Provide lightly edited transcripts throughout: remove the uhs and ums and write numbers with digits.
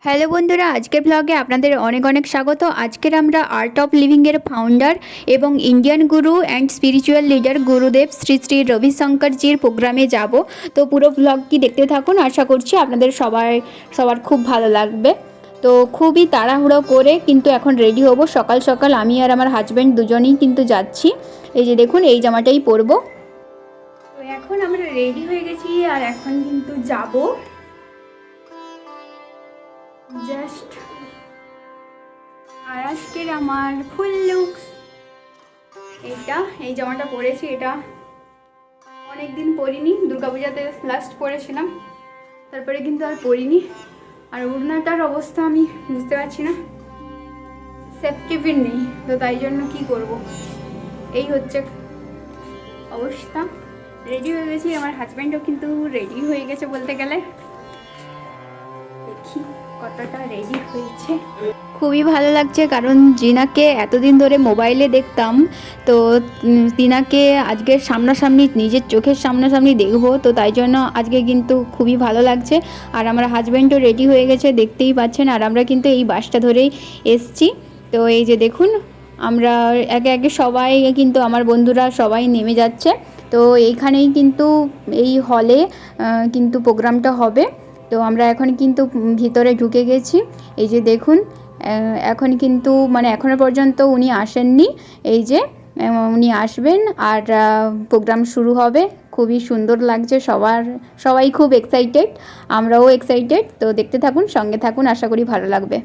Hello বন্ধুরা, আজকের ব্লগে আপনাদের অনেক অনেক স্বাগত। আজকের আমরা আর্ট অফ লিভিংয়ের ফাউন্ডার এবং Indian Guru and spiritual leader গুরুদেব শ্রী শ্রী রবিশঙ্করজির প্রোগ্রামে যাব। তো পুরো ব্লগটি দেখতে থাকুন, আশা করছি আপনাদের সবার খুব ভালো লাগবে। তো খুবই তাড়াহুড়ো করে কিন্তু এখন রেডি হব। সকাল সকাল আমি আর আমার হাজব্যান্ড দুজনেই কিন্তু যাচ্ছি। এই যে দেখুন, এই জামাটাই পরবো। তো এখন আমরা রেডি হয়ে গেছি আর এখন কিন্তু যাব। জাস্ট আর আজকের আমার ফুল লুকস এই জামাটা পরেছি। এটা অনেক দিন পরিনি, দুর্গাপূজাতে লাস্ট পরেছিলাম, তারপরে কিন্তু আর পরিনি। আর ওড়নাটার অবস্থা আমি বুঝতে পারছি না, সেফটি পিন নেই, তো তাই জন্য কি করব, এই হচ্ছে অবস্থা। রেডি হয়ে গেছি, আমার হাজব্যান্ডও কিন্তু রেডি হয়ে গেছে বলতে গেলে। দেখি কতটা রেডি হয়েছে। খুবই ভালো লাগছে, কারণ জিনাকে এতদিন ধরে মোবাইলে দেখতাম, তো জিনাকে আজকে সামনাসামনি নিজের চোখের সামনাসামনি দেখবো, তো তাই জন্য আজকে কিন্তু খুবই ভালো লাগছে। আর আমার হাজব্যান্ডও রেডি হয়ে গেছে, দেখতেই পাচ্ছেন। আর আমরা কিন্তু এই বাসটা ধরেই এসছি। তো এই যে দেখুন, আমরা একে একে সবাই কিন্তু আমার বন্ধুরা সবাই নেমে যাচ্ছে। তো এইখানেই কিন্তু এই হলে কিন্তু প্রোগ্রামটা হবে। তো আমরা এখন কিন্তু ভিতরে ঢুকে গেছি। এই যে দেখুন, এখন কিন্তু মানে এখনও পর্যন্ত উনি আসেননি। এই যে উনি আসবেন আর প্রোগ্রাম শুরু হবে। খুবই সুন্দর লাগছে, সবাই খুব এক্সাইটেড, আমরাও এক্সাইটেড। তো দেখতে থাকুন, সঙ্গে থাকুন, আশা করি ভালো লাগবে।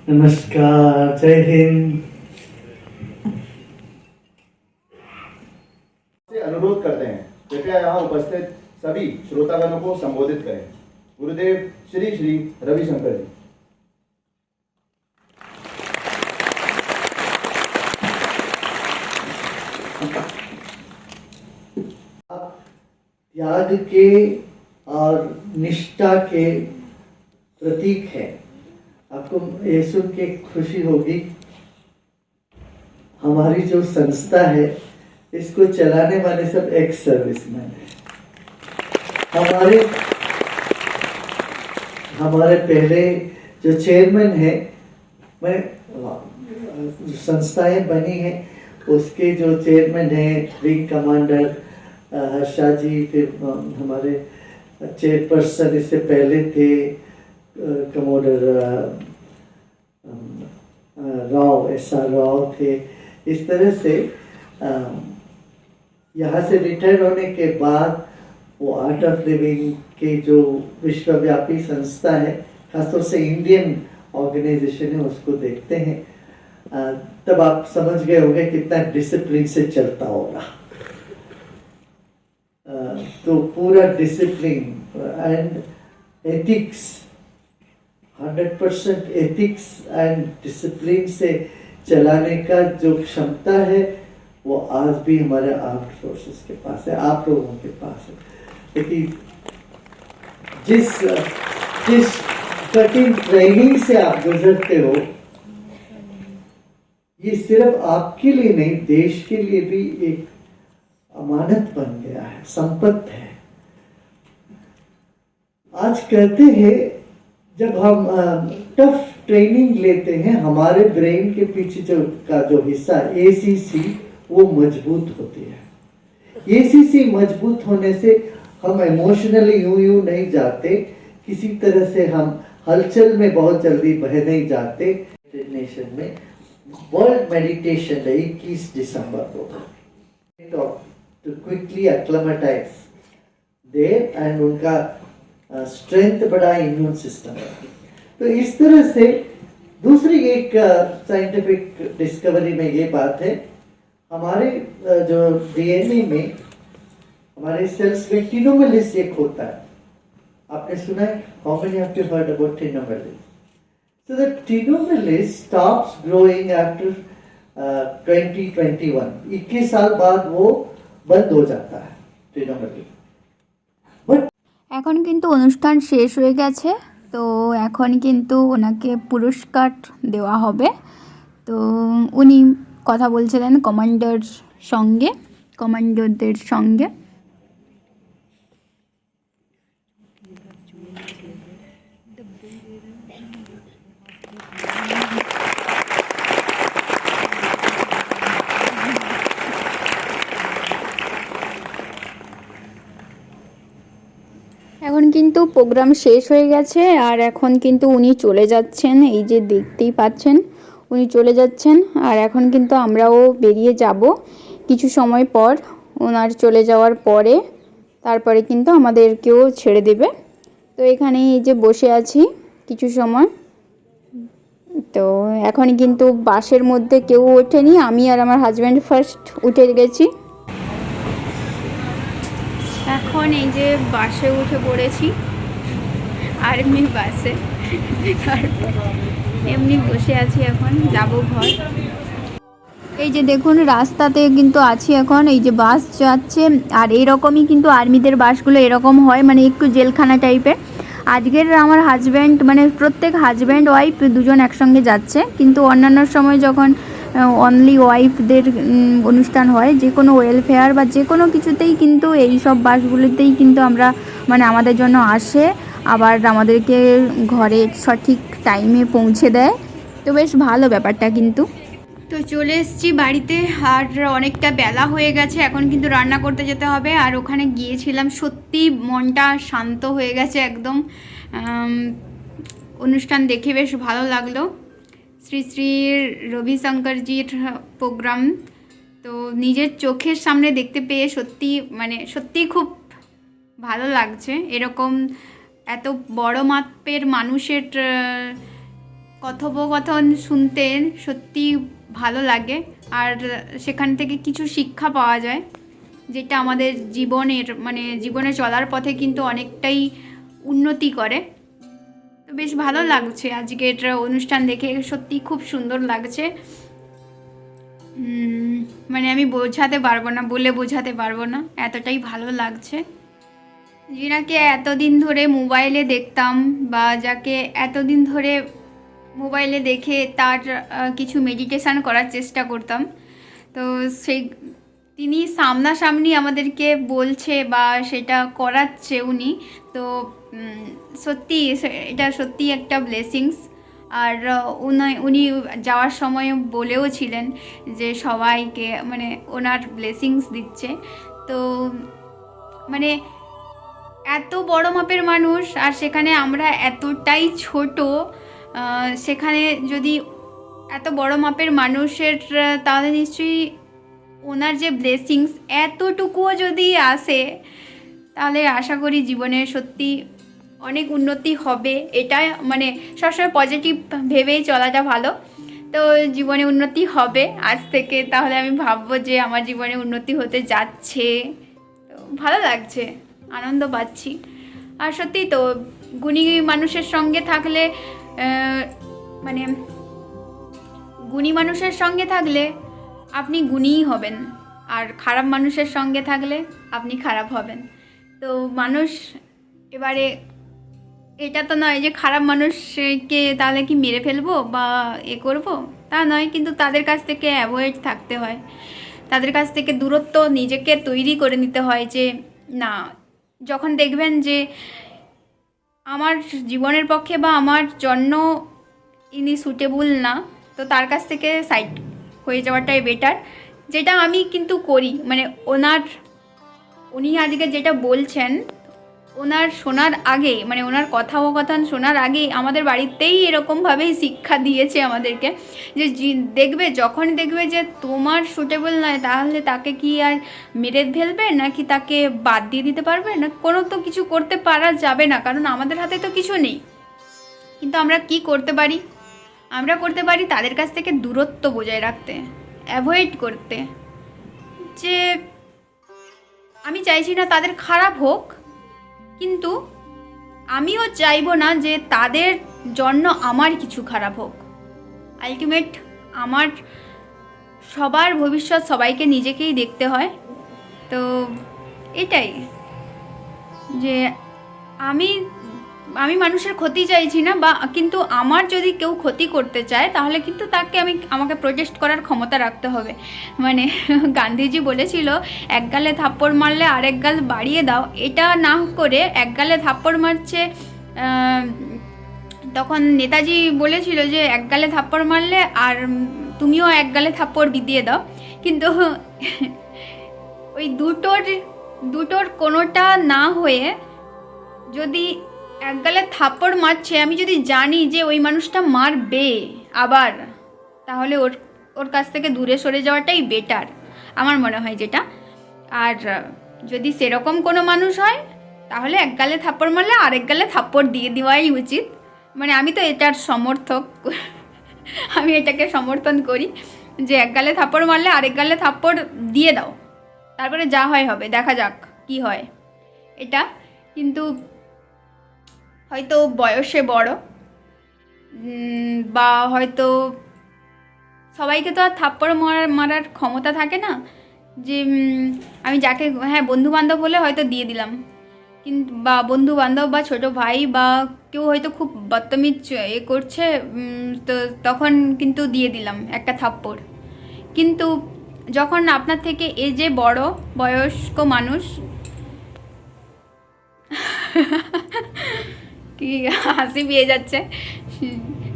नमस्कार, जय हिंद। से अनुरोध करते हैं, कृपया यहाँ उपस्थित सभी श्रोतागणों को संबोधित करें। गुरुदेव श्री श्री रविशंकर जी। त्याग के और निष्ठा के प्रतीक है। आपको ये सुन के खुशी होगी, हमारी जो संस्था है इसको चलाने वाले सब एक्स सर्विसमैन है। हमारे पहले जो चेयरमैन है, मैं संस्थाएं बनी है उसके जो चेयरमैन है विंग कमांडर हर्षा जी, फिर हमारे चेयरपर्सन इससे पहले थे कमोडर राव, एस.आर. राव थे। इस तरह से यहाँ से रिटायर होने के बाद वो आर्ट ऑफ लिविंग के जो विश्वव्यापी संस्था है, खासतौर से इंडियन ऑर्गेनाइजेशन है, उसको देखते हैं। तब आप समझ गए होंगे कितना डिसिप्लिन से चलता होगा। तो पूरा discipline and ethics, 100% ethics and discipline से चलाने का जो क्षमता है वो आज भी हमारे आर्म्ड फोर्सेस के पास है, आप लोगों के पास है। क्योंकि जिस कठिन ट्रेनिंग से आप गुजरते हो, ये सिर्फ आपके लिए नहीं, देश के लिए भी एक अमानत बन गया है, संपत्ति है। आज कहते हैं जब हम टफ ट्रेनिंग लेते हैं, हमारे ब्रेन के पीछे जो हिस्सा एसीसी वो मजबूत होती है। एसीसी मजबूत होने से हम इमोशनली यूं नहीं जाते, किसी तरह से हम हलचल में बहुत जल्दी बह नहीं जाते। नेशन में वर्ल्ड मेडिटेशन डे 21 दिसंबर को to quickly acclimatise there and उनका स्ट्रेंथ बढ़ा, इम्यून सिस्टम। तो इस तरह से दूसरी एक साइंटिफिक डिस्कवरी में ये बात है, हमारे जो डीएनए में हमारे सेल्स में टीलोमेरेज एक होता है। आपने सुना है? How many of you heard about telomerase? So the telomerase stops growing after 2021। 21 साल बाद वो बंद हो जाता है टीलोमेरेज। এখন কিন্তু অনুষ্ঠান শেষ হয়ে গেছে। তো এখন কিন্তু ওনাকে পুরস্কার দেওয়া হবে। তো উনি কথা বলছিলেন কমান্ডার সঙ্গে, কমান্ডোদের সঙ্গে। এখন কিন্তু প্রোগ্রাম শেষ হয়ে গেছে আর এখন কিন্তু উনি চলে যাচ্ছেন, এই যে দেখতেই পাচ্ছেন উনি চলে যাচ্ছেন। আর এখন কিন্তু আমরাও বেরিয়ে যাব কিছু সময় পর। ওনার চলে যাওয়ার পরে তারপরে কিন্তু আমাদেরকেও ছেড়ে দেবে। তো এখানে এই যে বসে আছি কিছু সময়। তো এখন কিন্তু বাসের মধ্যে কেউ ওঠেনি, আমি আর আমার হাজব্যান্ড ফার্স্ট উঠে গেছি। এখন এই যে বাসে উঠে পড়েছি, আর্মি বাসে। এমনি বসে আছি, এখন যাব ঘর। এই যে দেখুন রাস্তাতে কিন্তু আছি এখন, এই যে বাস যাচ্ছে। আর এইরকমই কিন্তু আর্মিদের বাসগুলো এরকম হয়, মানে একটু জেলখানা টাইপের। আজকের আমার হাজব্যান্ড, মানে প্রত্যেক হাজব্যান্ড ওয়াইফ দুজন একসঙ্গে যাচ্ছে, কিন্তু অন্যান্য সময় যখন অনলি ওয়াইফদের অনুষ্ঠান হয়, যে কোনো ওয়েলফেয়ার বা যে কোনো কিছুতেই কিন্তু এই সব বাসগুলোতেই কিন্তু আমরা, মানে আমাদের জন্য আসে, আবার আমাদেরকে ঘরে সঠিক টাইমে পৌঁছে দেয়। তো বেশ ভালো ব্যাপারটা কিন্তু। তো চলে এসেছি বাড়িতে, আর অনেকটা বেলা হয়ে গেছে, এখন কিন্তু রান্না করতে যেতে হবে। আর ওখানে গিয়েছিলাম, সত্যি মনটা শান্ত হয়ে গেছে একদম। অনুষ্ঠান দেখে বেশ ভালো লাগলো, শ্রী শ্রী রবিশঙ্করজির প্রোগ্রাম। তো নিজের চোখের সামনে দেখতে পেয়ে সত্যি, মানে সত্যি খুব ভালো লাগছে। এরকম এত বড় মাপের মানুষের কথোপকথন শুনতে সত্যি ভালো লাগে। আর সেখান থেকে কিছু শিক্ষা পাওয়া যায়, যেটা আমাদের জীবনের, মানে জীবনে চলার পথে কিন্তু অনেকটাই উন্নতি করে। তো বেশ ভালো লাগছে আজকের অনুষ্ঠান দেখে, সত্যি খুব সুন্দর লাগছে। মানে আমি বোঝাতে পারবো না, বলে বোঝাতে পারবো না, এতটাই ভালো লাগছে। যিনাকে এতদিন ধরে মোবাইলে দেখতাম, বা যাকে এতদিন ধরে মোবাইলে দেখে তার কিছু মেডিটেশান করার চেষ্টা করতাম, তো সেই তিনি সামনাসামনি আমাদেরকে বলছে বা সেটা করাচ্ছে উনি। তো সত্যি এটা সত্যি একটা ব্লেসিংস। আর উনি যাওয়ার সময় বলেও ছিলেন যে সবাইকে, মানে ওনার ব্লেসিংস দিচ্ছে। তো মানে এত বড় মাপের মানুষ, আর সেখানে আমরা এতটাই ছোট, সেখানে যদি এত বড় মাপের মানুষের, তাহলে নিশ্চয়ই ওনার যে ব্লেসিংস এতটুকুও যদি আসে, তাহলে আশা করি জীবনে সত্যি অনেক উন্নতি হবে। এটা মানে সবসময় পজিটিভ ভেবেই চলাটা ভালো। তো জীবনে উন্নতি হবে আজ থেকে, তাহলে আমি ভাববো যে আমার জীবনে উন্নতি হতে যাচ্ছে। তো ভালো লাগছে, আনন্দ পাচ্ছি। আর সত্যি তো গুণী মানুষের সঙ্গে থাকলে, মানে গুণী মানুষের সঙ্গে থাকলে আপনি গুণীই হবেন, আর খারাপ মানুষের সঙ্গে থাকলে আপনি খারাপ হবেন। তো মানুষ, এবারে এটা তো নয় যে খারাপ মানুষকে তাহলে কি মেরে ফেলবো বা এ করবো, তা নয়, কিন্তু তাদের কাছ থেকে অ্যাভয়েড থাকতে হয়, তাদের কাছ থেকে দূরত্ব নিজেকে তৈরি করে নিতে হয়। যে না, যখন দেখবেন যে আমার জীবনের পক্ষে বা আমার জন্য ইনি সুটেবল না, তো তার কাছ থেকে সাইড হয়ে যাওয়াটাই বেটার। যেটা আমি কিন্তু করি, মানে উনি আজকে যেটা বলছেন, ওনার শোনার আগে, মানে ওনার কথোপকথন শোনার আগে আমাদের বাড়িতেই এরকমভাবেই শিক্ষা দিয়েছে আমাদেরকে, যে যখন দেখবে যে তোমার সুটেবল নয়, তাহলে তাকে কি আর মেরে ফেলবে, নাকি তাকে বাদ দিয়ে দিতে পারবে না? কোনো তো কিছু করতে পারা যাবে না, কারণ আমাদের হাতে তো কিছু নেই। কিন্তু আমরা কি করতে পারি? আমরা করতে পারি তাদের কাছ থেকে দূরত্ব বজায় রাখতে, অ্যাভয়েড করতে। যে আমি চাইছি না তাদের খারাপ হোক, কিন্তু আমিও চাইবো না যে তাদের জন্য আমার কিছু খারাপ হোক। আলটিমেট আমার সবার ভবিষ্যৎ সবাইকে নিজেকেই দেখতে হয়। তো এটাই, যে আমি আমি মানুষের ক্ষতি চাইছি না, বা কিন্তু আমার যদি কেউ ক্ষতি করতে চায় তাহলে কিন্তু তাকে আমাকে প্রোটেস্ট করার ক্ষমতা রাখতে হবে। মানে গান্ধীজি বলেছিল এক গালে থাপ্পড় মারলে আরেক গাল বাড়িয়ে দাও, এটা না করে এক গালে থাপ্পড় মারছে। তখন নেতাজি বলেছিল যে এক গালে থাপ্পড় মারলে আর তুমিও এক গালে থাপ্পড় দিয়ে দাও, কিন্তু ওই দুটোর কোনোটা না হয়ে যদি এক গালে থাপ্পড় মারছে, আমি যদি জানি যে ওই মানুষটা মারবে আবার, তাহলে ওর কাছ থেকে দূরে সরে যাওয়াটাই বেটার আমার মনে হয় যেটা। আর যদি সেরকম কোনো মানুষ হয় তাহলে এক গালে থাপ্পড় মারলে আরেক গালে থাপ্পড় দিয়ে দেওয়াই উচিত। মানে আমি তো এটার সমর্থক, আমি এটাকে সমর্থন করি যে এক গালে থাপ্পড় মারলে আরেক গালে থাপ্পড় দিয়ে দাও, তারপরে যা হয় হবে, দেখা যাক কি হয় এটা। কিন্তু হয়তো বয়সে বড়, বা হয়তো সবাইকে তো আর থাপ্পড় মারার ক্ষমতা থাকে না, যে আমি যাকে, হ্যাঁ বন্ধুবান্ধব হলে হয়তো দিয়ে দিলাম, কিন্তু বা বন্ধুবান্ধব বা ছোটো ভাই বা কেউ হয়তো খুব বদতমিজ করছে, তো তখন কিন্তু দিয়ে দিলাম একটা থাপ্পড়। কিন্তু যখন আপনার থেকে এজে বড় বয়স্ক মানুষ, কি হাসি পেয়ে যাচ্ছে,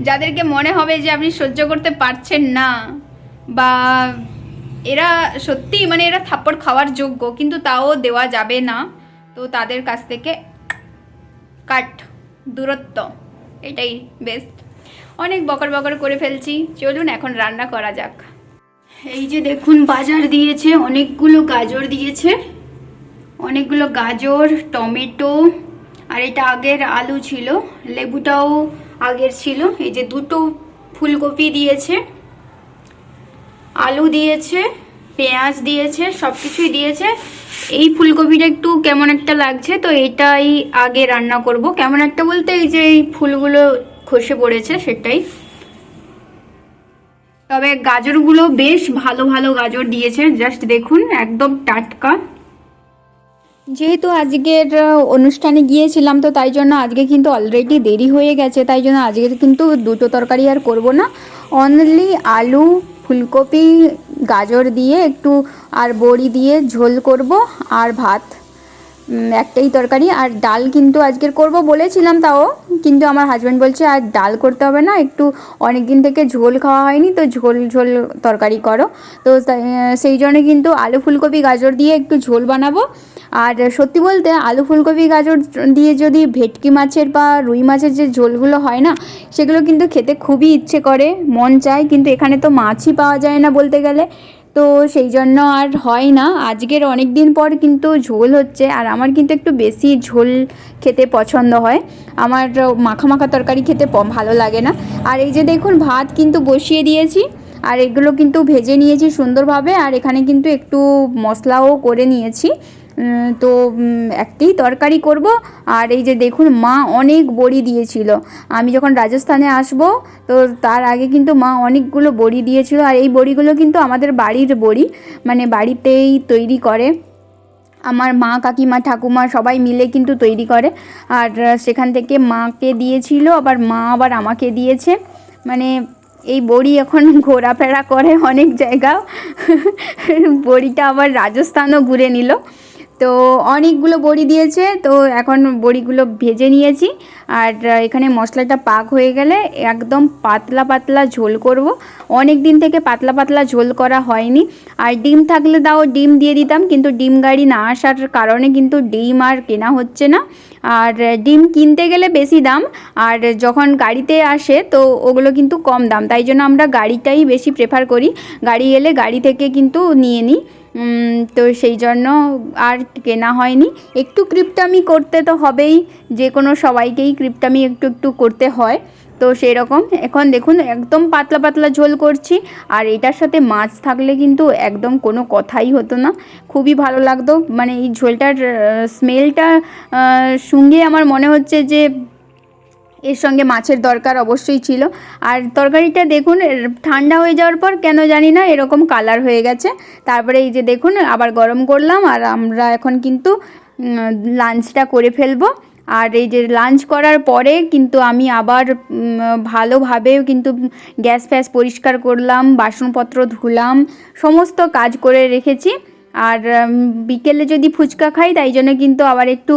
যাদেরকে মনে হবে যে আপনি সহ্য করতে পারছেন না, বা এরা সত্যি মানে এরা থাপ্পড় খাওয়ার যোগ্য কিন্তু তাও দেওয়া যাবে না, তো তাদের কাছ থেকে কাট, দূরত্ব, এটাই বেস্ট। অনেক বকর বকর করে ফেলছি, চলুন এখন রান্না করা যাক। এই যে দেখুন বাজার দিয়েছে, অনেকগুলো গাজর দিয়েছে, অনেকগুলো গাজর, টমেটো, আর এটা আগের আলু ছিল, লেবুটাও আগের ছিল। এই যে দুটো ফুলকপি দিয়েছে, আলু দিয়েছে, পেঁয়াজ দিয়েছে, সব কিছুই দিয়েছে। এই ফুলকপিটা একটু কেমন একটা লাগছে, তো এটাই আগে রান্না করব। কেমন একটা বলতে এই যে এই ফুলগুলো খসে পড়েছে সেটাই। তবে গাজরগুলো বেশ ভালো ভালো গাজর দিয়েছে, জাস্ট দেখুন একদম টাটকা। যেহেতু আজকের অনুষ্ঠানে গিয়েছিলাম, তো তাই জন্য আজকে কিন্তু অলরেডি দেরি হয়ে গেছে, তাই জন্য আজকে কিন্তু দুটো তরকারি আর করব না, অনলি আলু, ফুলকপি, গাজর দিয়ে একটু আর বড়ি দিয়ে ঝোল করব, আর ভাত, একটাই তরকারি। আর ডাল কিন্তু আজকের করব বলেছিলাম, তাও কিন্তু আমার হাজব্যান্ড বলছে আর ডাল করতে হবে না, একটু অনেক দিন থেকে ঝোল খাওয়া হয়নি, তো ঝোল তরকারি করো। তো সেই জন্য কিন্তু আলু ফুলকপি গাজর দিয়ে একটু ঝোল বানাবো। আর সত্যি বলতে আলু ফুলকপি গাজর দিয়ে যদি ভেটকি মাছের বা রুই মাছের যে ঝোলগুলো হয় না, সেগুলো কিন্তু খেতে খুবই ইচ্ছে করে, মন চায়, কিন্তু এখানে তো মাছই পাওয়া যায় না বলতে গেলে, তো সেই জন্য আর হয় না। আজকের অনেক দিন পর কিন্তু ঝোল হচ্ছে, আর আমার কিন্তু একটু বেশি ঝোল খেতে পছন্দ হয়, আমার মাখা মাখা তরকারি খেতে ভালো লাগে না। আর এই যে দেখুন ভাত কিন্তু বসিয়ে দিয়েছি, আর এগুলো কিন্তু ভেজে নিয়েছি সুন্দরভাবে, আর এখানে কিন্তু একটু মশলাও করে নিয়েছি। তো একটাই তরকারি করব। আর এই যে দেখুন মা অনেক বড়ি দিয়েছিল, আমি যখন রাজস্থানে আসব তো তার আগে কিন্তু মা অনেকগুলো বড়ি দিয়েছিল, আর এই বড়িগুলো কিন্তু আমাদের বাড়ির বড়ি, মানে বাড়িতেই তৈরি করে, আমার মা, কাকিমা, ঠাকুমা সবাই মিলে কিন্তু তৈরি করে। আর সেখান থেকে মাকে দিয়েছিল, আবার মা আবার আমাকে দিয়েছে, মানে এই বড়ি এখন ঘোরাফেরা করে অনেক জায়গা, বড়িটা আবার রাজস্থানও ঘুরে নিল। তো অনেকগুলো বড়ি দিয়েছে, তো এখন বড়িগুলো ভেজে নিয়েছি, আর এখানে মশলাটা পাক হয়ে গেলে একদম পাতলা পাতলা ঝোল করব। অনেক দিন থেকে পাতলা পাতলা ঝোল করা হয়নি। আর ডিম থাকলে তাও ডিম দিয়ে দিতাম, কিন্তু ডিম গাড়ি না আসার কারণে কিন্তু ডিম আর কেনা হচ্ছে না, আর ডিম কিনতে গেলে বেশি দাম, আর যখন গাড়িতে আসে তো ওগুলো কিন্তু কম দাম, তাই জন্য আমরা গাড়িটাই বেশি প্রেফার করি, গাড়ি এলে গাড়ি থেকে কিন্তু নিয়ে নিই। তো সেই জন্য আর কেনা হয়নি। একটু কিপটামি করতে তো হবেই, যে কোনো সবাইকেই কিপটামি একটু একটু করতে হয়, তো সেই রকম এখন দেখুন একদম পাতলা পাতলা ঝোল করছি। আর এটার সাথে মাছ থাকলে কিন্তু একদম কোনো কথাই হতো না, খুবই ভালো লাগতো, মানে এই ঝোলটার স্মেলটা শুনে আমার মনে হচ্ছে যে এর সঙ্গে মাছের দরকার অবশ্যই ছিল। আর তরকারিটা দেখুন ঠান্ডা হয়ে যাওয়ার পর কেন জানি না এরকম কালার হয়ে গেছে। তারপরে এই যে দেখুন আবার গরম করলাম, আর আমরা এখন কিন্তু লাঞ্চটা করে ফেলবো। আর এই যে লাঞ্চ করার পরে কিন্তু আমি আবার ভালোভাবে কিন্তু গ্যাস ফ্যাস পরিষ্কার করলাম, বাসনপত্র ধুলাম, সমস্ত কাজ করে রেখেছি। আর বিকেলে যদি ফুচকা খাই তাই জন্য কিন্তু আবার একটু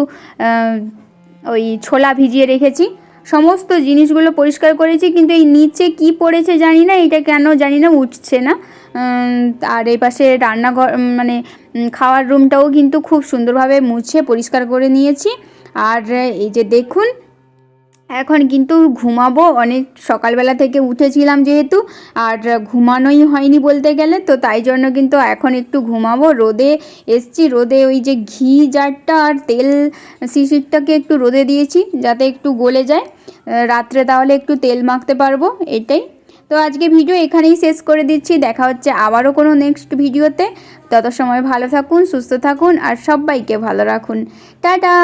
ওই ছোলা ভিজিয়ে রেখেছি। সমস্ত জিনিসগুলো পরিষ্কার করেছি, কিন্তু এই নিচে কি পড়েছে জানি না, এটা কেন জানি না উঠছে না। আর এই পাশে রান্নাঘর মানে খাওয়ার রুমটাও কিন্তু খুব সুন্দরভাবে মুছে পরিষ্কার করে নিয়েছি। আর এই যে দেখুন, এখন কিন্তু ঘুমাবো, অনেক সকালবেলা থেকে উঠেছিলাম যেহেতু, আর ঘুমানোই হয়নি বলতে গেলে, তো তাই জন্য কিন্তু এখন একটু ঘুমাবো। রোদে এসছি, রোদে ওই যে ঘি জারটা আর তেল শিশিরটাকে একটু রোদে দিয়েছি যাতে একটু গলে যায়, রাত্রে তাহলে একটু তেল মাখতে পারবো, এটাই। তো আজকে ভিডিও এখানেই শেষ করে দিচ্ছি, দেখা হচ্ছে আবারও কোনো নেক্সট ভিডিওতে। তত সময় ভালো থাকুন, সুস্থ থাকুন আর সবাইকে ভালো রাখুন। টাটা।